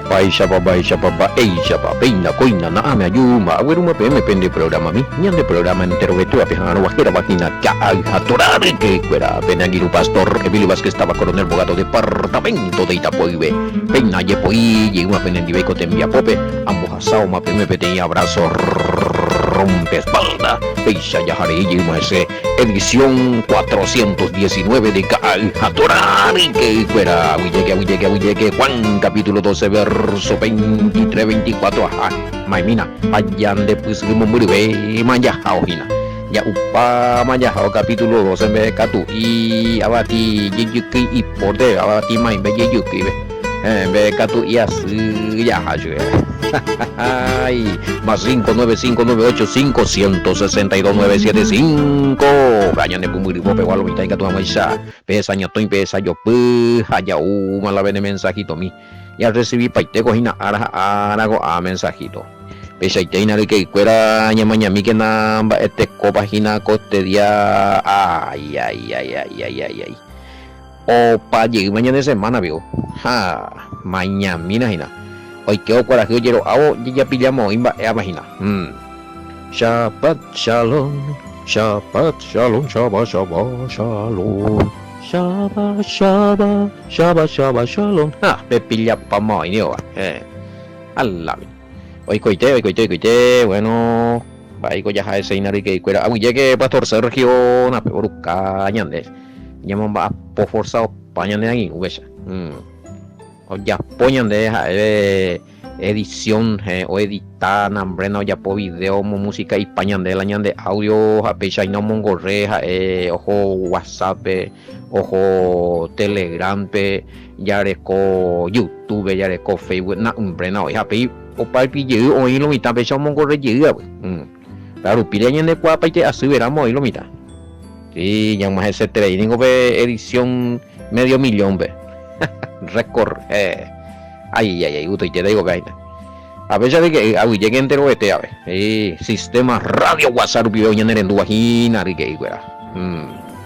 Baisha papa, eisha peina coina na ame ayuma, agüeruma pm pende programa mi, ñande programa entero que tú apejano bajera vagina, que hay atorare que fuera, penagiru pastor, que Billy que estaba coronel bogado departamento de Itapoibe, peina yepoí, y una penendibeco te envía pope, ambos asao ma pm pete abrazo rompe espalda, eisha yahare y ese edición 419 de Caal Atorare que fuera, huilleque, Juan capítulo 12 verso 23-24, ajá, maimina, ayan de pues muribe, manjajao hina, ya upa manjajao capítulo 12 me katu, y abati yeyuki y porde, abati maimbe yeyuki, be katu y así, ya hajo, ay, más 595985162-975, gañan de pumuribo, pero a lo mitad y catu amaisa, pesa ñato y pesa yo, haya la vene mensajito mi. Ya recibí paite cojina arago a mensajito. Pesa iteina de que fuera ñamañami que namba este copagina coste día. Ay. O pa llegué mañana de semana, vio. Mañana, hoy quedó coraje, quiero ya pillamos imba imagina. Shabbat shalom. Shabbat shalom. Shabbat shalom. Pepilla pa moi nio. Alabi. Hoy coite. Bueno, baico ya hae seinari que cuera. Llegue pastor Sergio na peoruca ñande. Llaman ba po forzado pañande aquí, ubecha. O ya poñan de edición o editar nambrena o ya po video mo música y pañan de la ñande audio a pecha y no mongorreja ojo WhatsApp ojo Telegram pe ya reco YouTube ya reco Facebook na umbrena o ya pe o palpi yu o lo mitad pecha mongorre yu claro pireñen de cuapa y te asuberamos y lo mitad sí ya más ese trading pe edición medio millón pe récord ay uto te digo gaina a pesar de que llegué entero este ave sistema radio WhatsApp video ñanere en duajina que fuera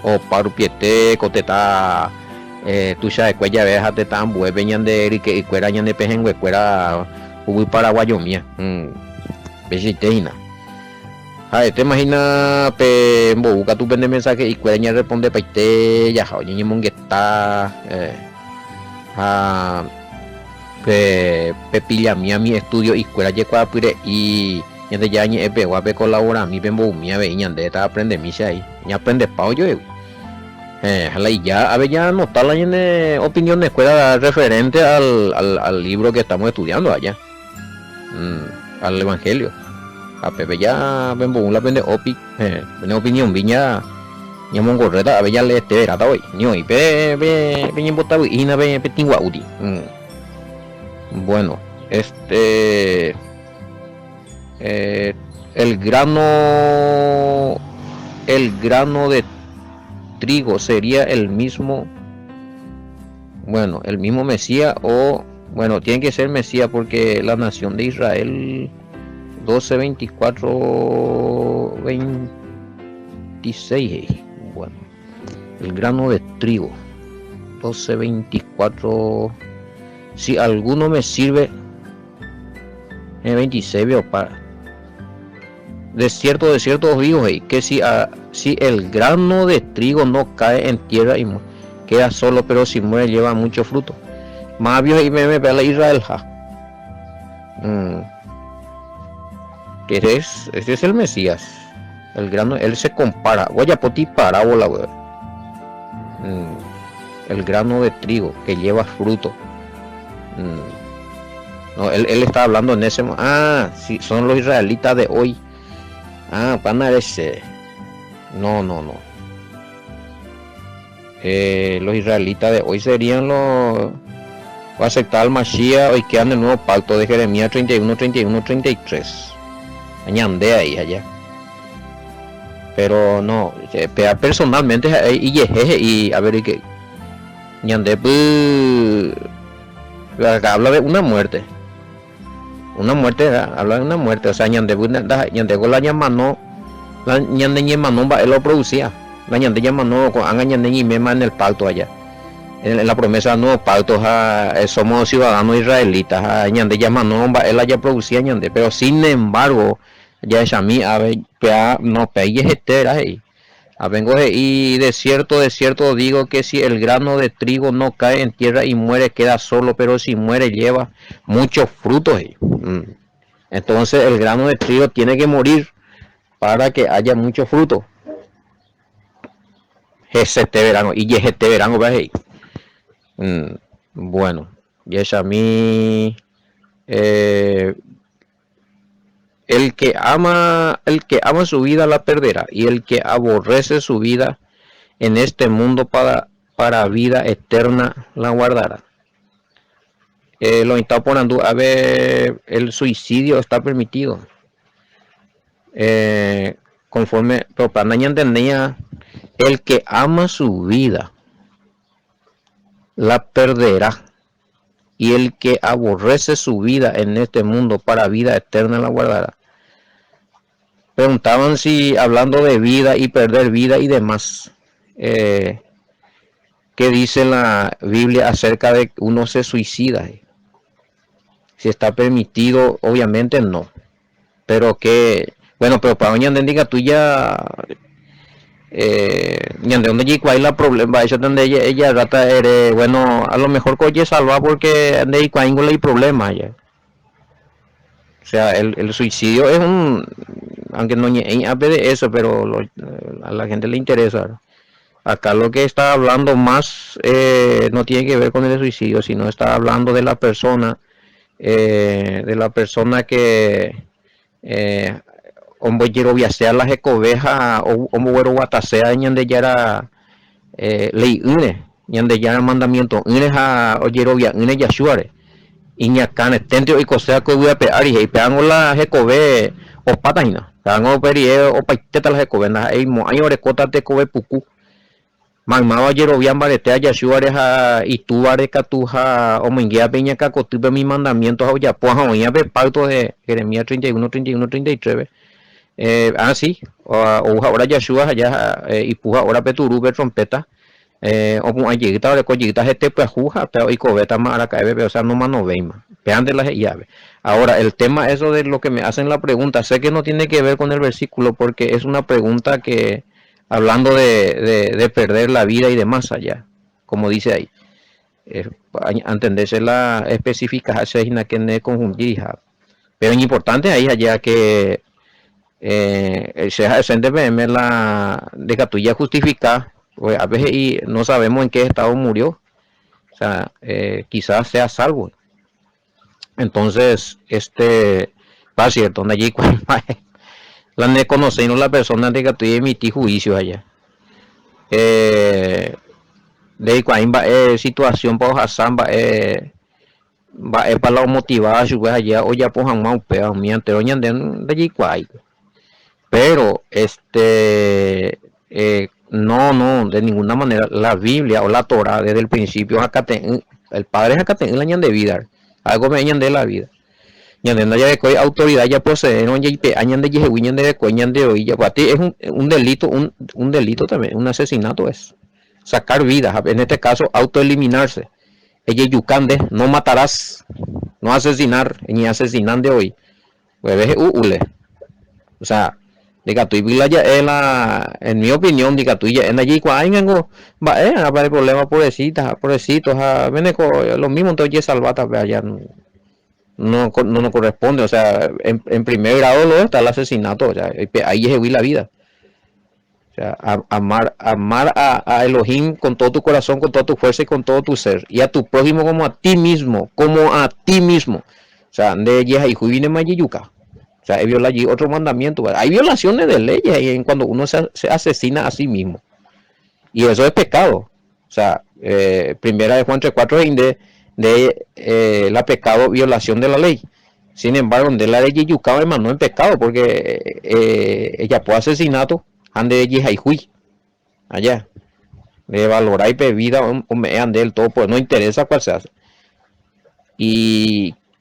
o parupiete coteta tú sabes cuella veja te tan bueve ñande que fuera ñande pejengue fuera uy paraguayo mía besiteina te imagina pe busca tu pende mensaje y cuella ña responde paite ya oye ñe mongueta pepilla mía mi estudio y escuela yecua pire y ñande ya ñe epe guape colabora mi pembo mía ve ñande ta aprende misa ahí ña aprende pao yo jala y ya a ver ya notar la ñene opinión de escuela referente al libro que estamos estudiando allá al evangelio a pepe ya pembo la pende opi tiene opinión viña ña mongorreta a ver ya le este verata hoy ni hoy pe ñe botado y na pe tingua uti bueno, el grano de trigo sería el mismo, bueno, el mismo Mesías o, bueno, tiene que ser Mesías porque la nación de Israel 12:24-26, bueno, el grano de trigo 12:24. Si alguno me sirve, 26 veo para. De cierto os digo, que si el grano de trigo no cae en tierra y queda solo, pero si muere lleva mucho fruto. Más vio y me ve la Israel. Este es el Mesías. El grano, él se compara. Voy a poner parábola, güey. El grano de trigo que lleva fruto. No, él está hablando en ese sí, son los israelitas de hoy. Pana ese. No. Los israelitas de hoy serían los va a aceptar al Mashiach hoy quedan el nuevo pacto de Jeremías 31-33. Añande ahí allá. Pero no, personalmente y a ver qué ñande habla de una muerte, habla de una muerte, o sea, ñande con la ñamano, la ñande ñemano va él lo producía, la ñande ñamano con anga ñande ñimema en el pacto allá, en la promesa del nuevo pacto, somos ciudadanos israelitas, ñande llama no, él ya producía ñande, pero sin embargo, ya es a mí, a ver, no pegues etera ahí. Vengo y de cierto digo que si el grano de trigo no cae en tierra y muere, queda solo, pero si muere lleva muchos frutos. Entonces el grano de trigo tiene que morir para que haya mucho fruto. Es este verano, y es este verano, ¿ves? Bueno, y es a mí, el que ama su vida la perderá, y el que aborrece su vida en este mundo para vida eterna la guardará. Lo está poniendo, a ver, el suicidio está permitido. Conforme, pero para nadie entendía, el que ama su vida la perderá, y el que aborrece su vida en este mundo para vida eterna la guardará. Preguntaban si hablando de vida y perder vida y demás, ¿qué dice la Biblia acerca de que uno se suicida? Si está permitido, obviamente no, pero que, bueno, pero para mañana diga tú ya, de donde llegó ahí la problema, eso donde ella rata, bueno, a lo mejor coye salva porque de ahí no hay problema ya. O sea, el suicidio es un, aunque no hable de eso, pero a la gente le interesa, ¿no? Acá lo que está hablando más no tiene que ver con el suicidio, sino está hablando de la persona que hombre quiero viajar las ecovejas o hombre guatasea ñande ya era ley une ñande ya era mandamiento une a oyero via une ya shuare iña cane tentio y cosea que voy a pegar y pegan las ecove o patajina pegan perie o paiteta las ecove na hay mo año recota te ecove puku magma oyero via barete ya shuare a y tu bare catuja o menguea peña cacotupe mi mandamientos a ya pues a pe pacto de Jeremías 31 31 33. Sí, o ahora Yeshua allá y puja ahora peturube trompeta o con ayita de collita este pues juja pero y cobeta más a caer o sea no mano veima vean de las llaves. Ahora el tema eso de lo que me hacen la pregunta, sé que no tiene que ver con el versículo porque es una pregunta que hablando de perder la vida y de más allá, como dice ahí, entenderse la específica hace que ne conjuntir, pero es importante ahí allá que se hace la de que tú ya justifica, pues a veces y no sabemos en qué estado murió, o sea, quizás sea salvo. Entonces, va cierto, allí la ne conocemos la persona de que tú emití juicio allá. De cuál situación para Hassan va para la motivada su allá o ya pojan más peor mientras oñan de allí cuál. Pero no, de ninguna manera la Biblia o la Torah desde el principio el padre es acá en la de vida, algo me añade de la vida. Ya de coy autoridad ya posee, no te añan de yehuiñan de coñan de hoy, ya para ti es un delito, un delito también, un asesinato es sacar vidas, en este caso autoeliminarse. Ella yucande, no matarás, no asesinar, ni asesinan de hoy. Pues o sea, diga tú y en mi opinión diga tú ya en allí cuando va el problema pobrecitos lo mismo entonces salvata allá no corresponde, o sea en primer grado lo está el asesinato, o sea ahí es la vida, o sea amar a Elohim con todo tu corazón, con toda tu fuerza y con todo tu ser, y a tu prójimo como a ti mismo, o sea de yeja y juine mayiyuka. O sea, viola allí otro mandamiento. Hay violaciones de leyes en cuando uno se asesina a sí mismo. Y eso es pecado. O sea, primera de Juan 3:4 de la pecado, violación de la ley. Sin embargo, de la ley yucaba no es pecado porque ella puede asesinato, ande de Yehaijui, allá. De valorar y bebida o me ande el todo, pues no interesa cuál se hace.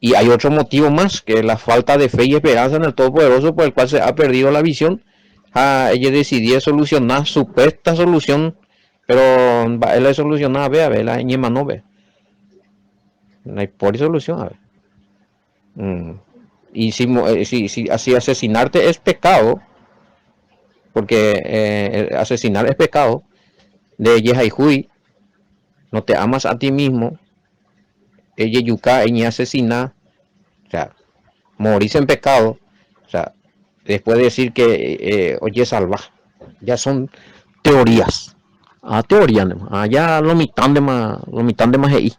Y hay otro motivo más, que la falta de fe y esperanza en el Todopoderoso por el cual se ha perdido la visión. Ella decidió solucionar supuesta solución pero va él solucionar a ver la ñema no ve, no hay por solución a ver. Mm. Y si así asesinarte es pecado, porque asesinar es pecado, de Yehai no te amas a ti mismo, ella yuka en asesinar, o sea, morís en pecado, o sea, después de decir que oye salvaje, ya son teorías, teorías, ya lo mitad de más ahí,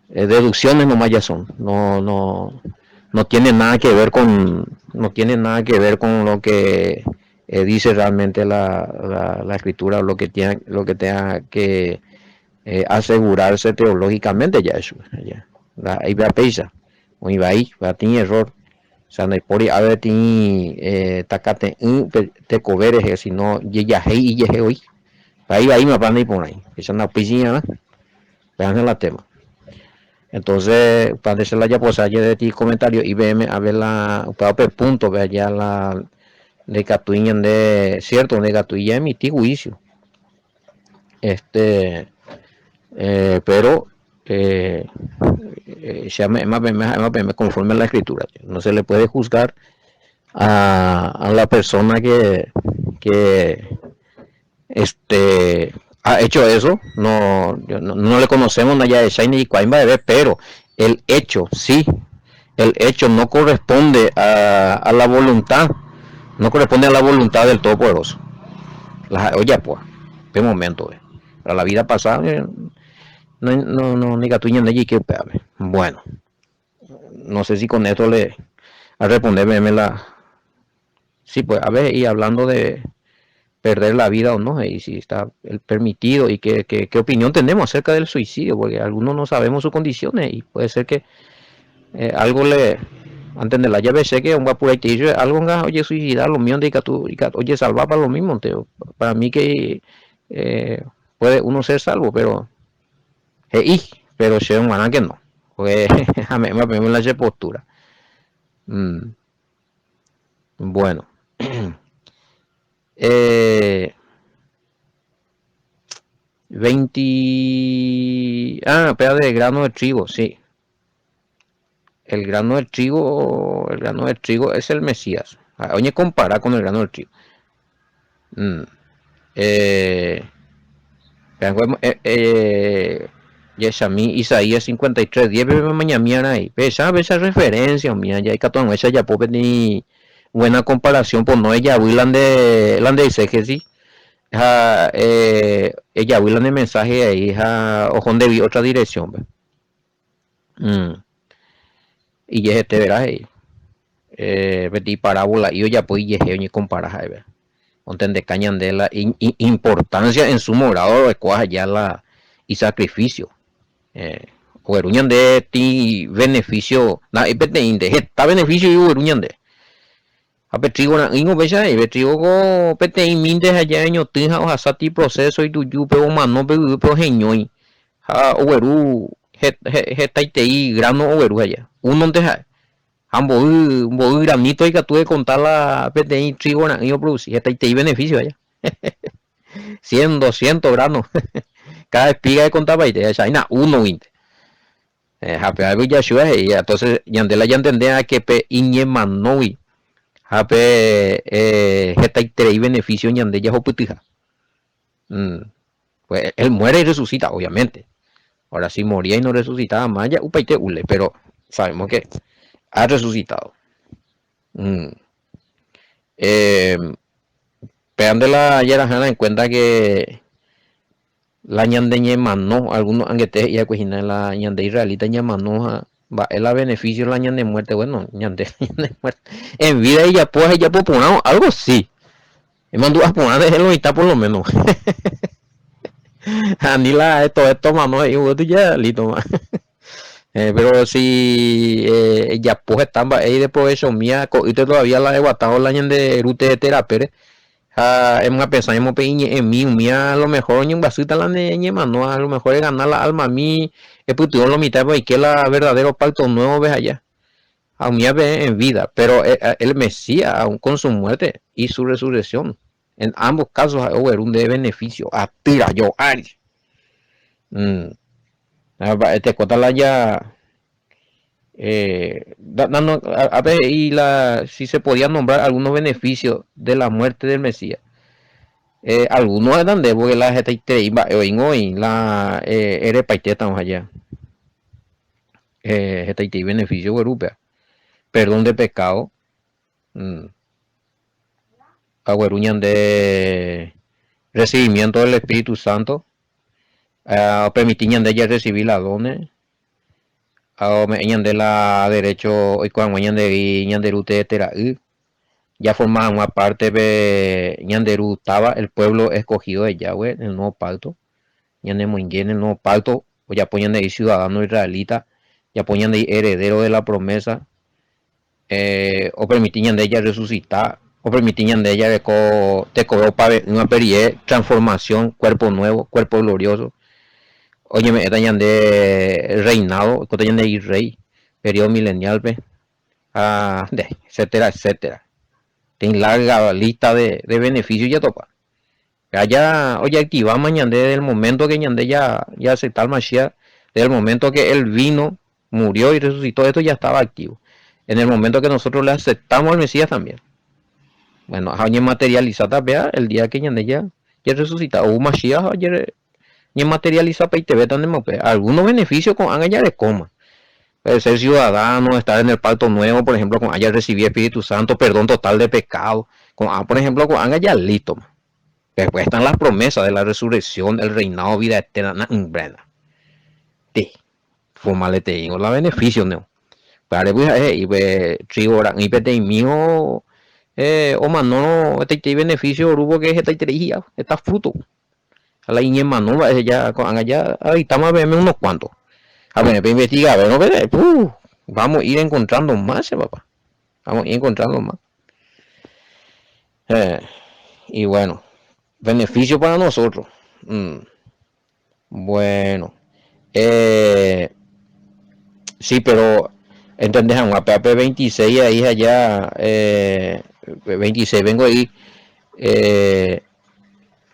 deducciones nomás ya son, no tiene nada que ver con, no tiene nada que ver con lo que dice realmente la escritura, lo que tenga que asegurarse teológicamente ya eso, ya, ahí va a pesar, o iba ahí, va a tener error. O sea, no hay por ahí, a ver, tacate, te coberes, si no, ya hey y ya hoy. Ahí me van a ir por ahí. Esa es una piscina, ¿no? Vean la tema. Entonces, para decir la ya pues ayer de ti comentario y veme a ver la punto, ve allá la de catuiñan de cierto, de catuilla emití juicio. Pero ya me conforme a la escritura. No se le puede juzgar a la persona que ha hecho eso. No le conocemos allá de Shiny y Quaimba de ver, pero el hecho, sí, el hecho no corresponde a la voluntad, no corresponde a la voluntad del Todopoderoso. Oye, pues, qué momento, para la vida pasada, ni gatuña ni que bueno, no sé si con esto le a responderme la. Sí, pues, a ver, y hablando de perder la vida o no, y si está el permitido y qué opinión tenemos acerca del suicidio, porque algunos no sabemos sus condiciones y puede ser que algo le antes de la llave sé que un guapuraitillo algo oye suicidar lo mío de oye salvar para lo mismo teo. Para mí que puede uno ser salvo pero pero si un que no pues a mí me la postura. Mm, bueno. eh, 20 espera de grano de trigo, sí. El grano de trigo es el Mesías. Oye, compara con el grano de trigo. Mm. Eh, Yesami Isaías 53, 10 mañana ahí. Esa referencia, mía, ya hay que tomar esa ya puede ni buena comparación, pues no ella Willan de que sí. Ella Willan de mensaje ahí, ojo de otra dirección, mm. Y ya te verás ahí. Betí parábola y ya pues y ni comparas ahí, ¿verdad? De cañan de la importancia en su morado de cuaja ya la y sacrificio. Ueruñan de ti beneficio na ipete inde está beneficio y ueruñan de a petrigo na ingo beja y petrigo go pete minde allá año tinja o hasati proceso y tu yupe o mano pe geñoi ha ueru taitei grano ueru allá uno deja ambo granito y que tuve contar la pete trigo na ingo produce taitei beneficio allá 100 200 granos cada espiga de contaba y de China uno 20 hape algo ya shua y entonces yandela ya entendía que pe iñemanoi hape jeta y tres beneficio yande ya hoputija. Pues él muere y resucita obviamente. Ahora si moría y no resucitaba más ya upaite ule, pero sabemos que ha resucitado. Eh, Pegan de la Yarajana en cuenta que la ñande ñemano, algunos anguetes y acuejina la ñande israelita ñemano va el a beneficio la ñande muerte, bueno, ñande muerte. En vida ella pues poner algo sí. Y mandó a poner de lo está por lo menos. Anila esto mano y vos ya listo más. Pero si ella pues estaba ahí después eso mía y todavía la he guatado la ñande rute de terapia. Hemos pensado en mí a lo mejor en basita la neña no a lo mejor es ganar la alma a mí es putio lo mitad y que la verdadero pacto nuevo ves allá a mí ve en vida pero el Mesías aún con su muerte y su resurrección En ambos casos hay un de beneficio. Atira yo, Ari. Este cuota ya a ver, si se podían nombrar algunos beneficios de la muerte del Mesías. Algunos eran de porque la gente iba hoy la era paiteta allá. Gente beneficio europea. Perdón de pecado. Agüeruñan de recibimiento del Espíritu Santo. Permitían de ella recibir la dones. Me de la derecho hoy cuando de ñanderu ya formaban una parte de ñanderu estaba el pueblo escogido de Yahweh en el nuevo pacto ñandemo en el nuevo pacto o ya ponían de ahí ciudadano israelita ya ponían de ahí heredero de la promesa o permitían de ella resucitar o permitían de ella te cobró para una perie transformación cuerpo nuevo cuerpo glorioso. Oye, me dañan de reinado, dañan de rey, periodo milenial, etcétera, etcétera. Tiene larga lista de beneficios ya topa. Allá, oye, activa mañana desde el momento que Ñande ya aceptó el Mashiach, desde el momento que él vino, murió y resucitó, esto ya estaba activo. En el momento que nosotros le aceptamos al Mesías también. Bueno, año materializada, vea, el día que Ñande ya resucitó, o Mashiach ayer ni materializa para te también algunos beneficios con allá de coma ser ciudadano, estar en el pacto nuevo, por ejemplo, con haya recibido Espíritu Santo, perdón total de pecado, con por ejemplo, con allá listo. Después están las promesas de la resurrección, el reinado, vida eterna, sí, fumale te digo, la beneficio, no. Para pues y pues trigora y pete mío o mano este beneficio grupo que es esta ideología, está fruto. A la Iñema no va ya con allá ahí estamos a verme unos cuantos. A ver, investigar, a ver, no, vamos a ir encontrando más, papá. Vamos a ir encontrando más. Y bueno, beneficio para nosotros. Bueno, sí, pero entendés, un APP 26 ahí allá, 26 vengo ahí.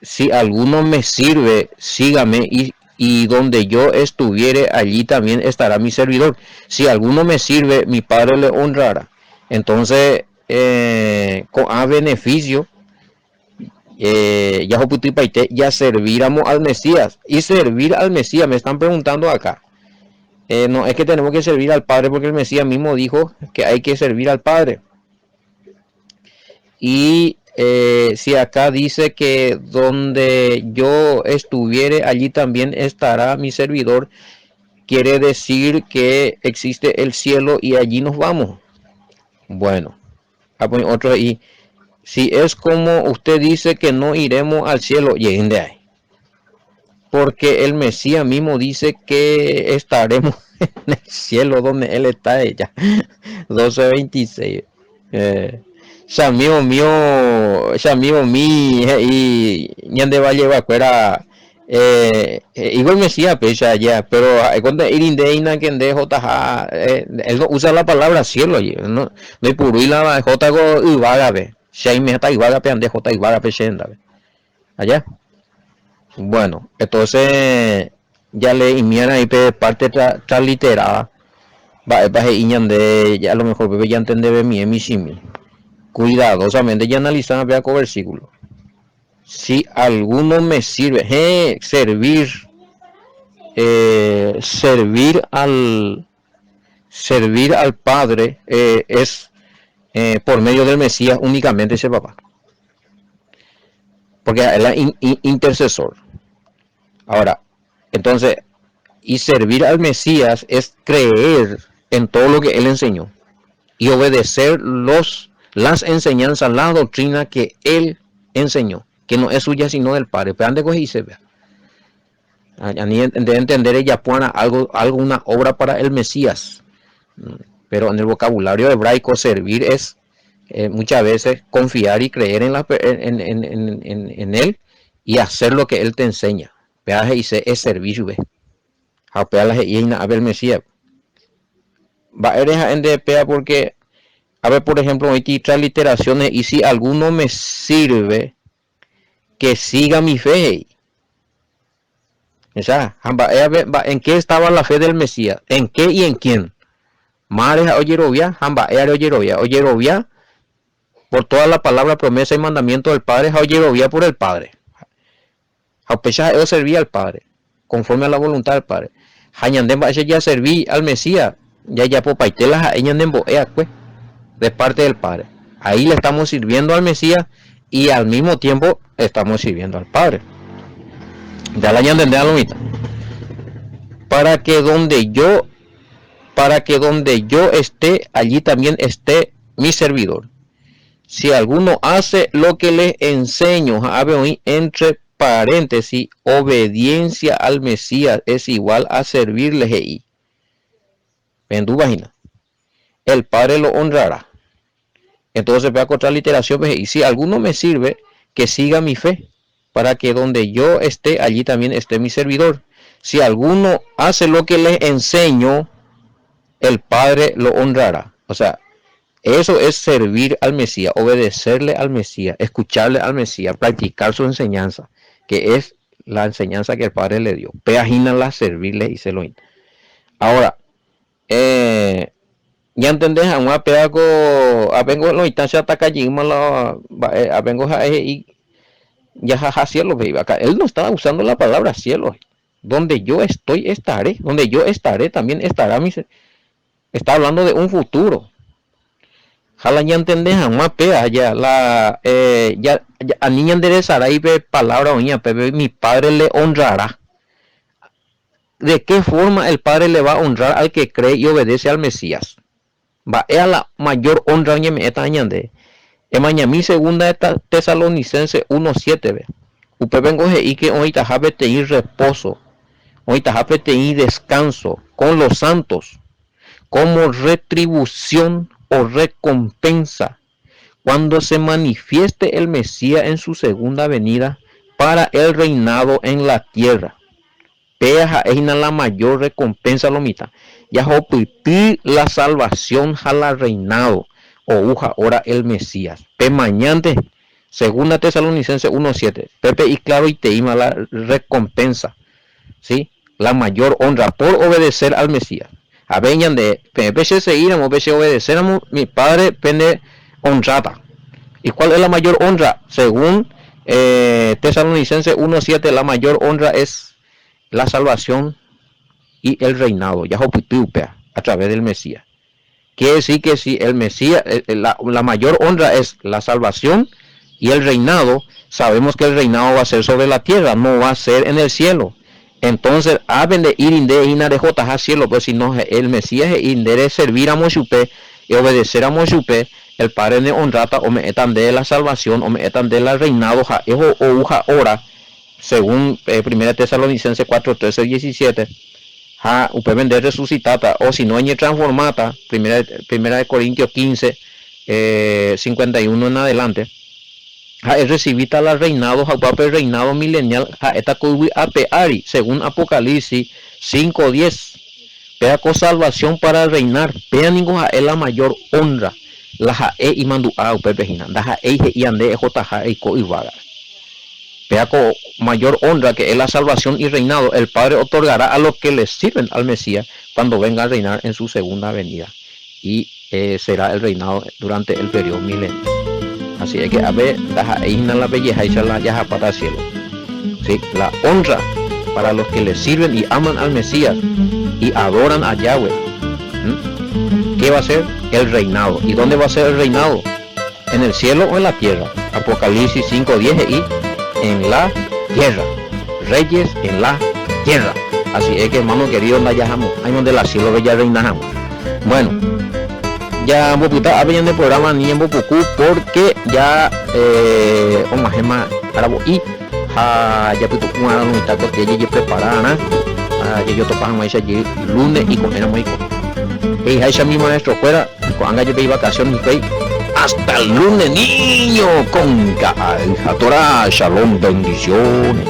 Si alguno me sirve, sígame y donde yo estuviere, allí también estará mi servidor. Si alguno me sirve, mi Padre le honrará. Entonces, a beneficio, ya serviramos al Mesías. Y servir al Mesías, me están preguntando acá. No es que tenemos que servir al Padre porque el Mesías mismo dijo que hay que servir al Padre. Y si acá dice que donde yo estuviere, allí también estará mi servidor, quiere decir que existe el cielo y allí nos vamos. Bueno, otro y si es como usted dice que no iremos al cielo, lleguen de ahí. Porque el Mesías mismo dice que estaremos en el cielo donde él está ella. 12:26. Ya amigo mío y ñande va a llevar fuera igual Mesías pecha ya, pero cuando irindeina que de JJ él no usa la palabra cielo allí, no hay puro y la J go ibaga ve. Si me está ibaga pe ande J ibaga pechenda allá. Bueno, entonces ya le imiera ahí parte transliterada. Va de ya a lo mejor bebé ya entender mi emisimi. Cuidadosamente ya analizan vea con versículo. Si alguno me sirve, servir al Padre es por medio del Mesías únicamente ese papá. Porque es el intercesor. Ahora, entonces, y servir al Mesías es creer en todo lo que él enseñó y obedecer las enseñanzas, la doctrina que él enseñó, que no es suya sino del Padre. Pero antes y se vea. De entender ella pone alguna obra para el Mesías. Pero en el vocabulario hebraico servir es muchas veces confiar y creer en él y hacer lo que él te enseña. Peaje y se es servir, ve. A peaje y a ver Mesías. Va a eres en de pea porque a ver, por ejemplo, hay transliteraciones y si alguno me sirve, que siga mi fe. O sea, ¿en qué estaba la fe del Mesías? ¿En qué y en quién? Madre oyerovia, oyerovia, por toda la palabra, promesa y mandamiento del Padre, oyerovia por el Padre. Haupesha yo servía al Padre, conforme a la voluntad del Padre. Hañandemba ese ya serví al Mesías, ya popaitelas a eñandembo de parte del Padre. Ahí le estamos sirviendo al Mesías y al mismo tiempo estamos sirviendo al Padre. Ya la entendés a lo mitad. Para que donde yo esté, allí también esté mi servidor. Si alguno hace lo que le enseño, entre paréntesis, obediencia al Mesías es igual a servirle. En tu página, el Padre lo honrará. Entonces voy a encontrar literación, y si alguno me sirve, que siga mi fe, para que donde yo esté, allí también esté mi servidor. Si alguno hace lo que le enseño, el Padre lo honrará. O sea, eso es servir al Mesías, obedecerle al Mesías, escucharle al Mesías, practicar su enseñanza, que es la enseñanza que el Padre le dio. Peajínala, servirle y se lo. Ahora, ya entendés, a un pedaco, avengo lo instancia ataca avengo y ya cielo, acá él no estaba usando la palabra cielo. Donde yo estoy estaré, donde yo estaré también estará mi. Está hablando de un futuro. Jala ya entendés, a un pea ya la ya a niña enderezará y ve palabra oña, pero mi Padre le honrará. ¿De qué forma el Padre le va a honrar al que cree y obedece al Mesías? Va a la mayor honra oña me está añade. Emañami segunda Tesalonicense 1:7 ve. Upe vengo y que hoy tajabe te ir reposo. Hoy tajabe te ir descanso con los santos como retribución o recompensa cuando se manifieste el Mesías en su segunda venida para el reinado en la tierra. Peja es la mayor recompensa lo mitad. Ya hopipi la salvación jala reinado o uja ahora el Mesías. Pe mañante segunda Tesalonicense 1:7. Pepe y claro y teima la recompensa. ¿Sí? La mayor honra por obedecer al Mesías. A veñan de pepe se iramos, pepe obedeceramos, mi Padre pende honrata. ¿Y cuál es la mayor honra? Según Tesalonicense 1:7, la mayor honra es la salvación y el reinado, ya a través del Mesías. Quiere decir que si el Mesías, la mayor honra es la salvación y el reinado, sabemos que el reinado va a ser sobre la tierra, no va a ser en el cielo. Entonces, haben de ir de ina de jotas a cielo, pues si no, el Mesías de servir a Moshupe y obedecer a Moshupe, el Padre de honrata o me etan de la salvación o me etan de la reinado, ja, o uja ora, según 1 Tesalonicense 4:13-17, ja, upe vender resucitata, o si no, transformata, primera de Corintios 15, 51 en adelante. Es recibita la reinado, el reinado milenial, esta apeari, según Apocalipsis 5:10. Pea con salvación para reinar, pea ningún es la mayor honra. La jae y mandu a upepejina, da jae y ande jotaja y co y vaga. Pea con mayor honra que es la salvación y reinado, el Padre otorgará a los que le sirven al Mesías cuando venga a reinar en su segunda venida. Y será el reinado durante el periodo milenio. Así es que a ver, la belleza y la yaja para el cielo. ¿Sí? La honra para los que le sirven y aman al Mesías y adoran a Yahweh. ¿Qué va a ser? El reinado. ¿Y dónde va a ser el reinado? ¿En el cielo o en la tierra? Apocalipsis 5:10 y en la tierra. Reyes en la tierra. Así es que, hermano querido, ahí donde la cielo bella reinamos. Bueno, ya boputa habían de programa ni en bopuku porque ya omajema arabo y ya puto una unidad que ya preparada ya yo topamos ese lunes y con el amigo y ese mi maestro fuera cuando yo voy vacaciones y hasta el lunes niño con Torah, shalom, bendiciones.